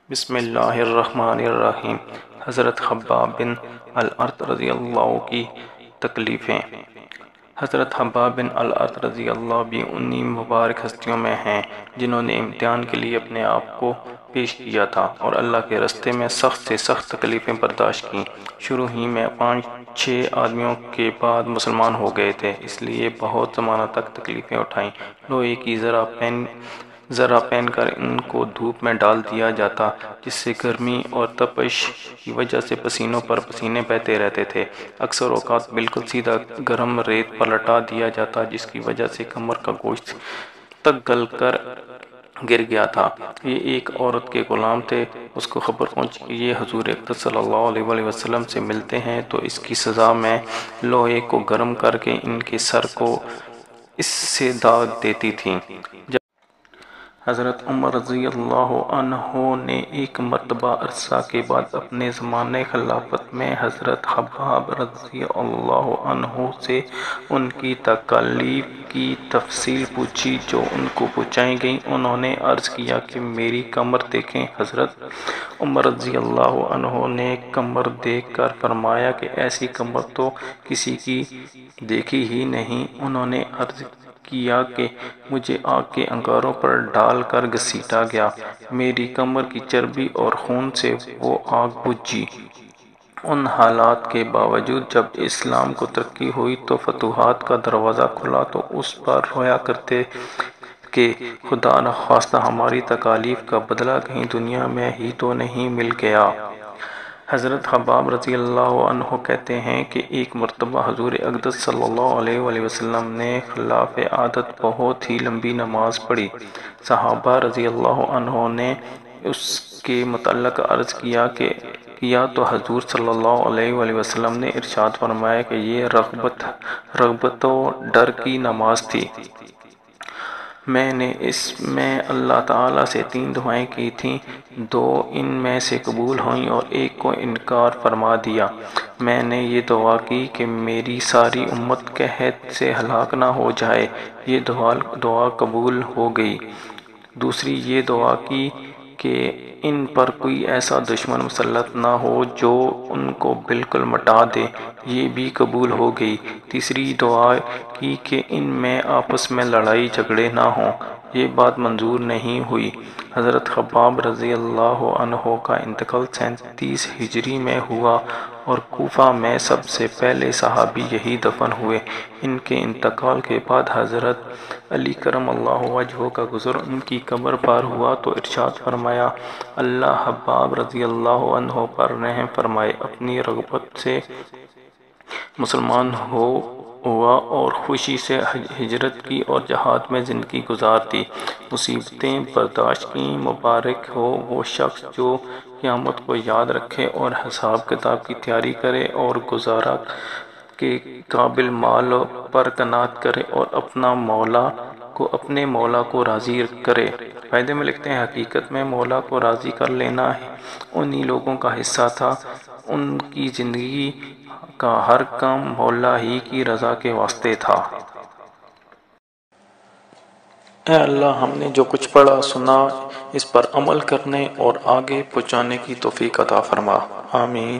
بسم اللہ الرحمن الرحیم۔ حضرت خباب بن الارت رضی اللہ کی تکلیفیں۔ حضرت خباب بن الارت رضی اللہ بھی انہی مبارک ہستیوں میں ہیں جنہوں نے امتحان کے لیے اپنے آپ کو پیش کیا تھا اور اللہ کے راستے میں سخت سے سخت تکلیفیں برداشت کیں۔ شروع ہی میں 5-6 آدمیوں کے بعد مسلمان ہو گئے تھے، اس لیے بہت زمانہ تک تکلیفیں اٹھائیں۔ لوہے کی ذرہ پہن کر ان کو دھوپ میں ڈال دیا جاتا، جس سے گرمی اور تپش کی وجہ سے پسینوں پر پسینے بہتے رہتے تھے۔ اکثر اوقات بالکل سیدھا گرم ریت پر لٹا دیا جاتا، جس کی وجہ سے کمر کا گوشت تک گل کر گر گیا تھا۔ یہ ایک عورت کے غلام تھے، اس کو خبر پہنچی کہ یہ حضور اقدس صلی اللہ علیہ وسلم سے ملتے ہیں، تو اس کی سزا میں لوہے کو گرم کر کے ان کے سر کو اس سے داغ دیتی تھی۔ حضرت عمر رضی اللہ عنہ نے ایک مرتبہ عرصہ کے بعد اپنے زمانہ خلافت میں حضرت خباب رضی اللہ عنہ سے ان کی تکالیف کی تفصیل پوچھی، جو ان کو پہنچائی گئیں۔ انہوں نے عرض کیا کہ میری کمر دیکھیں۔ حضرت عمر رضی اللہ عنہ نے کمر دیکھ کر فرمایا کہ ایسی کمر تو کسی کی دیکھی ہی نہیں۔ انہوں نے عرض کیا کہ مجھے آگ کے انگاروں پر ڈال کر گھسیٹا گیا، میری کمر کی چربی اور خون سے وہ آگ بجھی۔ ان حالات کے باوجود جب اسلام کو ترقی ہوئی تو فتوحات کا دروازہ کھلا تو اس پر رویا کرتے کہ خدا نخواستہ ہماری تکالیف کا بدلہ کہیں دنیا میں ہی تو نہیں مل گیا۔ حضرت خباب رضی اللہ عنہ کہتے ہیں کہ ایک مرتبہ حضور اقدس صلی اللہ علیہ وسلم نے خلاف عادت بہت ہی لمبی نماز پڑھی۔ صحابہ رضی اللہ عنہ نے اس کے متعلق عرض کیا تو حضور صلی اللہ علیہ وسلم نے ارشاد فرمایا کہ یہ رغبت و ڈر کی نماز تھی۔ میں نے اس میں اللہ تعالیٰ سے 3 دعائیں کی تھیں، 2 ان میں سے قبول ہوئیں اور ایک کو انکار فرما دیا۔ میں نے یہ دعا کی کہ میری ساری امت قحط سے ہلاک نہ ہو جائے، یہ دعا قبول ہو گئی۔ دوسری یہ دعا کی کہ ان پر کوئی ایسا دشمن مسلط نہ ہو جو ان کو بالکل مٹا دے، یہ بھی قبول ہو گئی۔ تیسری دعا کی کہ ان میں آپس میں لڑائی جھگڑے نہ ہوں، یہ بات منظور نہیں ہوئی۔ حضرت خباب رضی اللہ عنہ کا انتقال 37 ہجری میں ہوا اور کوفہ میں سب سے پہلے صحابی یہی دفن ہوئے۔ ان کے انتقال کے بعد حضرت علی کرم اللہ وجہہ کا گزر ان کی قبر پر ہوا تو ارشاد فرمایا، اللہ خباب رضی اللہ عنہ پر رحم فرمائے، اپنی رغبت سے مسلمان ہوا اور خوشی سے ہجرت کی اور جہاد میں زندگی گزار دی، مصیبتیں برداشت کی۔ مبارک ہو وہ شخص جو قیامت کو یاد رکھے اور حساب کتاب کی تیاری کرے اور گزارا کے قابل مال پر قناعت کرے اور اپنے مولا کو راضی کرے۔ فائدے میں لکھتے ہیں، حقیقت میں مولا کو راضی کر لینا انہی لوگوں کا حصہ تھا، ان کی زندگی کا ہر کام مولا ہی کی رضا کے واسطے تھا۔ اے اللہ، ہم نے جو کچھ پڑھا سنا اس پر عمل کرنے اور آگے پہنچانے کی توفیق عطا فرما، آمین۔